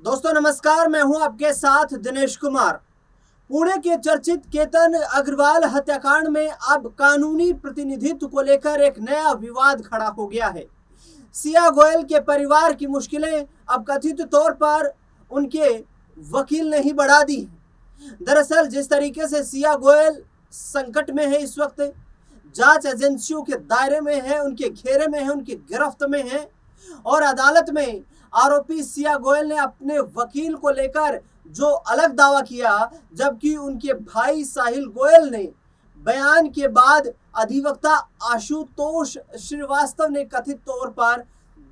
दोस्तों नमस्कार, मैं हूं आपके साथ दिनेश कुमार। पुणे के चर्चित केतन अग्रवाल हत्याकांड में अब कानूनी प्रतिनिधित्व को लेकर एक नया विवाद खड़ा हो गया है। सिया गोयल के परिवार की मुश्किलें अब कथित तौर पर उनके वकील ने ही बढ़ा दी हैं। दरअसल जिस तरीके से सिया गोयल संकट में है, इस वक्त जांच एजेंसियों के दायरे में है, उनके घेरे में है, उनकी गिरफ्त में है और अदालत में आरोपी सिया गोयल ने अपने वकील को लेकर जो अलग दावा किया, जबकि उनके भाई साहिल गोयल ने बयान के बाद अधिवक्ता आशुतोष श्रीवास्तव ने कथित तौर पर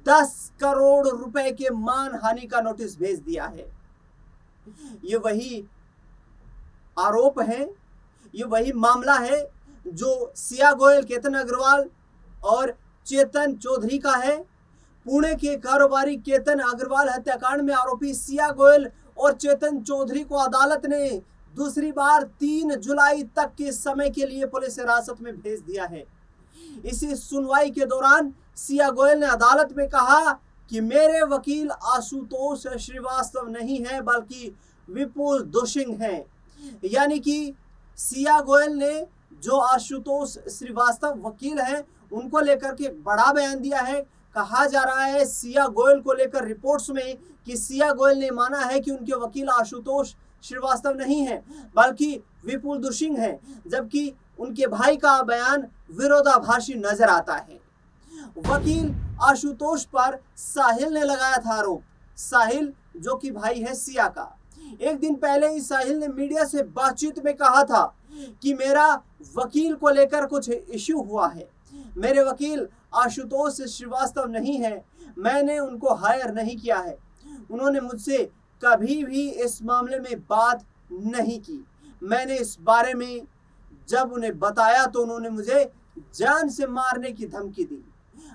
10 करोड़ रुपए के मानहानि का नोटिस भेज दिया है। ये वही आरोप है, ये वही मामला है जो सिया गोयल, केतन अग्रवाल और चेतन चौधरी का है। पुणे के कारोबारी केतन अग्रवाल हत्याकांड में आरोपी सिया गोयल और चेतन चौधरी को अदालत ने दूसरी बार 3 जुलाई तक के समय के लिए पुलिस हिरासत में भेज दिया है। इसी सुनवाई के दौरान सिया गोयल ने अदालत में कहा कि मेरे वकील आशुतोष श्रीवास्तव नहीं है बल्कि विपुल दुशिंग हैं। यानी कि सिया गोयल ने जो आशुतोष श्रीवास्तव वकील हैं उनको लेकर के एक बड़ा बयान दिया है। कहा जा रहा है सिया गोयल को लेकर रिपोर्ट्स में कि सिया गोयल ने माना है कि उनके वकील आशुतोष श्रीवास्तव नहीं है बल्कि विपुल दुशिंग है, जबकि उनके भाई का बयान विरोधाभासी नजर आता है। वकील आशुतोष पर साहिल ने लगाया था आरोप। साहिल जो कि भाई है सिया का। एक दिन पहले ही साहिल ने मीडिया से बातचीत में कहा था कि मेरा वकील को लेकर कुछ इश्यू हुआ है। मेरे वकील आशुतोष श्रीवास्तव नहीं है, मैंने उनको हायर नहीं किया है। उन्होंने मुझसे कभी भी इस मामले में बात नहीं की। मैंने इस बारे में जब उन्हें बताया तो उन्होंने मुझे जान से मारने की धमकी दी।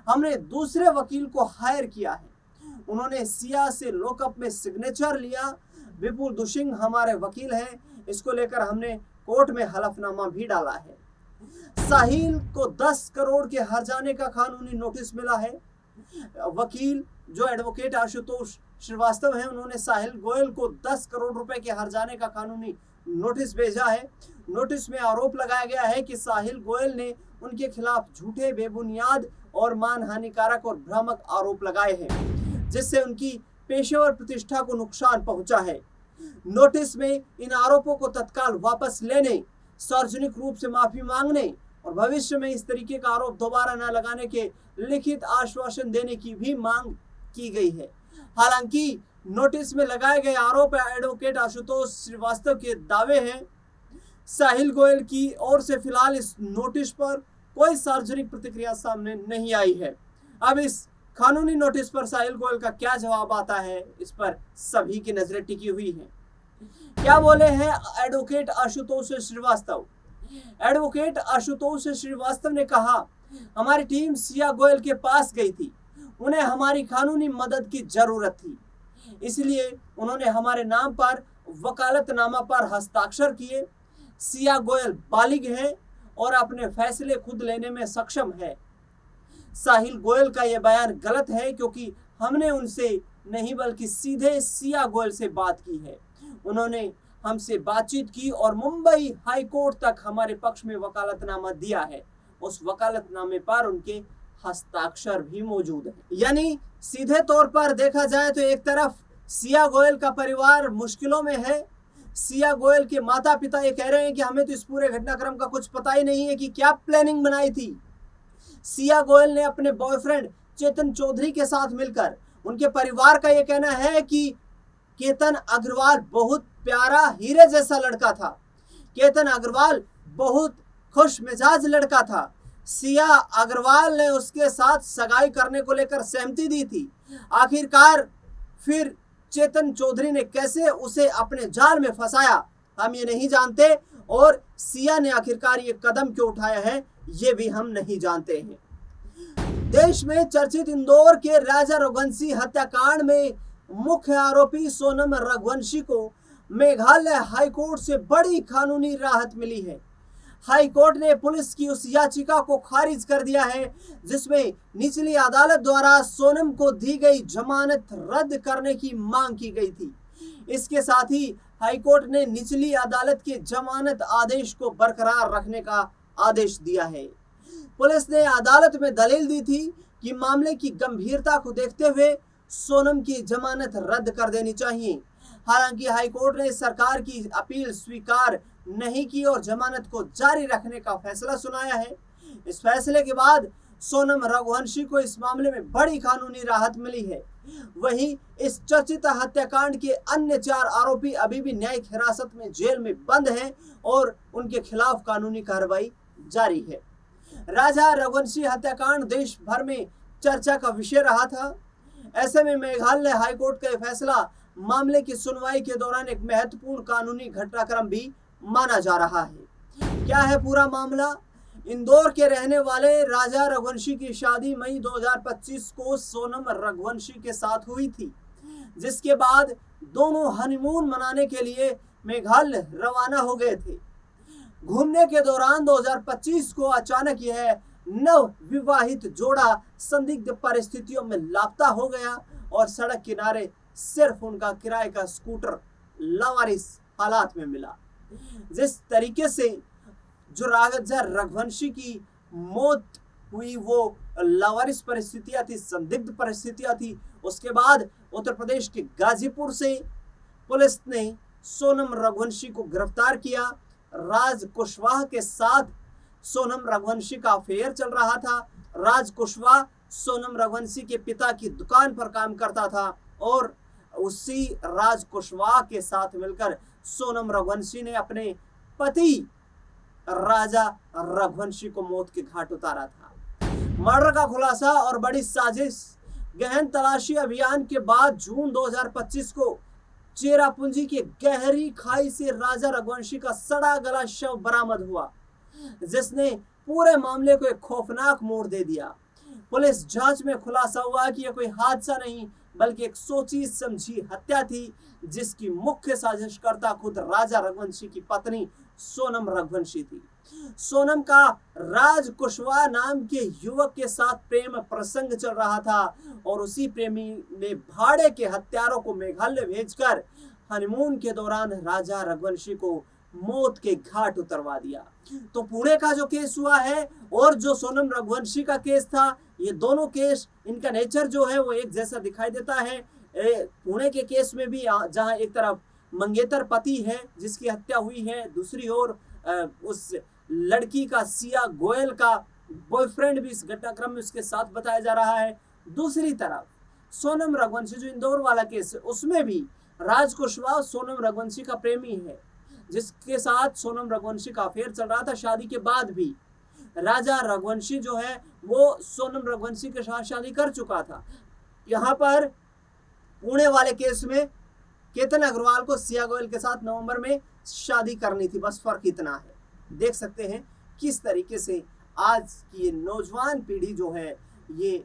हमने दूसरे वकील को हायर किया है। उन्होंने सिया से लॉकअप में सिग्नेचर लिया। विपुल दुशिंग हमारे वकील हैं। इसको लेकर हमने कोर्ट में हलफनामा भी डाला है। साहिल को 10 करोड़ के हर्जाने का कानूनी नोटिस मिला है। वकील जो एडवोकेट आशुतोष श्रीवास्तव हैं, उन्होंने साहिल गोयल को 10 करोड़ रुपए के हर्जाने का कानूनी नोटिस भेजा है। नोटिस में आरोप लगाया गया है कि साहिल गोयल ने उनके खिलाफ झूठे, बेबुनियाद और मानहानिकारक और भ्रामक आरोप लगाए हैं, जिससे उनकी पेशेवर प्रतिष्ठा को नुकसान पहुंचा है। नोटिस में इन आरोपों को तत्काल वापस लेने, सार्वजनिक रूप से माफी मांगने और भविष्य में इस तरीके का आरोप दोबारा न लगाने के लिखित आश्वासन देने की भी मांग की गई है। हालांकि नोटिस में लगाए गए आरोप एडवोकेट आशुतोष श्रीवास्तव के दावे हैं। साहिल गोयल की ओर से फिलहाल इस नोटिस पर कोई सार्वजनिक प्रतिक्रिया सामने नहीं आई है। अब इस कानूनी नोटिस पर साहिल गोयल का क्या जवाब आता है, इस पर सभी की नजरें टिकी हुई हैं। क्या बोले हैं एडवोकेट आशुतोष श्रीवास्तव? एडवोकेट आशुतोष श्रीवास्तव ने कहा, हमारी टीम सिया गोयल के पास गई थी। उन्हें हमारी कानूनी मदद की जरूरत थी, इसलिए उन्होंने हमारे नाम पर वकालतनामा पर हस्ताक्षर किए। सिया गोयल बालिग है और अपने फैसले खुद लेने में सक्षम है। साहिल गोयल का यह बयान गलत है क्योंकि हमने उनसे नहीं बल्कि सीधे सिया गोयल से बात की है। उन्होंने हमसे बातचीत की और मुंबई हाई कोर्ट तक हमारे पक्ष में वकालतनामा दिया है। उस वकालतनामे पर उनके हस्ताक्षर भी मौजूद है। यानी सीधे तौर पर देखा जाए तो एक तरफ सिया गोयल का परिवार मुश्किलों में है। सिया गोयल के माता पिता ये कह रहे हैं कि हमें तो इस पूरे घटनाक्रम का कुछ पता ही नहीं है कि क्या प्लानिंग बनाई थी। सिया गोयल ने अपने बॉयफ्रेंड चेतन चौधरी के साथ मिलकर, उनके परिवार का यह कहना है कि केतन अग्रवाल बहुत प्यारा हीरे जैसा लड़का था। केतन अग्रवाल बहुत खुश मिजाज लड़का था। सिया अग्रवाल ने उसके साथ सगाई करने को लेकर सहमति दी थी। आखिरकार फिर चेतन चौधरी ने कैसे उसे अपने जाल में फंसाया, हम ये नहीं जानते और सिया ने आखिरकार ये कदम क्यों उठाया है, ये भी हम नहीं जानते हैं। देश में चर्चित इंदौर के राजा रघुवंशी हत्याकांड में मुख्य आरोपी सोनम रघुवंशी को मेघालय हाईकोर्ट से बड़ी कानूनी राहत मिली है। हाई कोर्ट ने पुलिस की उस याचिका को खारिज कर दिया है जिसमें निचली अदालत द्वारा सोनम को दी गई जमानत रद्द करने की मांग की गई थी। इसके साथ ही हाईकोर्ट ने निचली अदालत के जमानत आदेश को बरकरार रखने का आदेश दिया है। पुलिस ने अदालत में दलील दी थी कि मामले की गंभीरता को देखते हुए सोनम की जमानत रद्द कर देनी चाहिए। हालांकि हाईकोर्ट ने सरकार की अपील स्वीकार नहीं की और जमानत को जारी रखने का फैसला सुनाया है। इस फैसले के बाद सोनम रघुवंशी को इस मामले में बड़ी कानूनी राहत मिली है। वहीं इस चर्चित हत्याकांड के अन्य 4 आरोपी अभी भी न्यायिक हिरासत में जेल में बंद हैं और उनके खिलाफ कानूनी कार्रवाई जारी है। राजा रघुवंशी हत्याकांड देश भर में चर्चा का विषय रहा था। ऐसे में मेघालय हाईकोर्ट का फैसला मामले की सुनवाई के दौरान एक महत्वपूर्ण कानूनी घटनाक्रम भी माना जा रहा है। क्या है पूरा मामला? इंदौर के रहने वाले राजा रघुवंशी की शादी मई 2025 को सोनम रघुवंशी के साथ हुई थी, जिसके बाद दोनों हनीमून मनाने के लिए मेघालय रवाना हो गए थे। घूमने के दौरान 2025 को अचानक यह नव विवाहित जोड़ा संदिग्ध परिस्थितियों में लापता हो गया और सड़क किनारे सिर्फ उनका किराए का स्कूटर लावारिस हालात में मिला। जिस तरीके से जो राजा रघुवंशी की मौत हुई वो लावारिस परिस्थितियां थी, संदिग्ध परिस्थितियां थी। उसके बाद उत्तर प्रदेश के गाजीपुर से पुलिस ने सोनम रघुवंशी को गिरफ्तार किया। राज कुशवाहा के साथ सोनम रघुवंशी का अफेयर चल रहा था। राज कुशवाहा सोनम रघुवंशी के पिता की दुकान पर काम करता था और उसी राज कुशवाहा के साथ मिलकर सोनम रघुवंशी ने अपने पति राजा रघुवंशी को मौत के घाट उतारा था। मर्डर का खुलासा और बड़ी साजिश। गहन तलाशी अभियान के बाद जून 2025 को चेरापूंजी की गहरी खाई से राजा रघुवंशी का सड़ा गला शव बरामद हुआ, जिसने पूरे मामले को एक खौफनाक मोड़ दे दिया। पुलिस जांच में खुलासा हुआ कि यह कोई हादसा नहीं बल्कि एक सोची समझी हत्या थी, जिसकी मुख्य साजिशकर्ता खुद राजा रघुवंशी की पत्नी सोनम रघुवंशी थी। सोनम का राज कुशवाहा नाम के युवक के साथ प्रेम प्रसंग चल रहा था और उसी प्रेमी ने भाड़े के हत्यारों को मेघालय भेजकर हनीमून के दौरान राजा रघुवंशी को मौत के घाट उतरवा दिया। तो पुणे का जो केस हुआ है और जो सोनम रघुवंशी का केस था, ये दोनों केस इनका नेचर जो है वो एक जैसा दिखाई देता है। पुणे के केस में भी जहां एक तरफ मंगेतर पति है जिसकी हत्या हुई है, दूसरी ओर उस लड़की का सिया गोयल का बॉयफ्रेंड भी इस घटनाक्रम में उसके साथ बताया जा रहा है। दूसरी तरफ सोनम रघुवंशी जो इंदौर वाला केस है उसमें भी राज कुशवाहा सोनम रघुवंशी का प्रेमी है, जिसके साथ सोनम रघुवंशी का अफेयर चल रहा था। शादी के बाद भी राजा रघुवंशी जो है वो सोनम रघुवंशी के साथ शादी कर चुका था। यहाँ पर पुणे वाले केस में केतन अग्रवाल को सिया गोयल के साथ नवंबर में शादी करनी थी, बस फर्क इतना है। देख सकते हैं किस तरीके से आज की ये नौजवान पीढ़ी जो है ये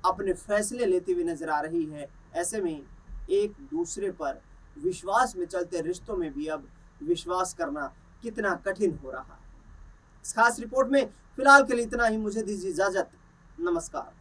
अपने फैसले लेते हुए नजर आ रही है। ऐसे में एक दूसरे पर विश्वास में चलते रिश्तों में भी अब विश्वास करना कितना कठिन हो रहा है। इस खास रिपोर्ट में फिलहाल के लिए इतना ही। मुझे दीजिए इजाजत। नमस्कार।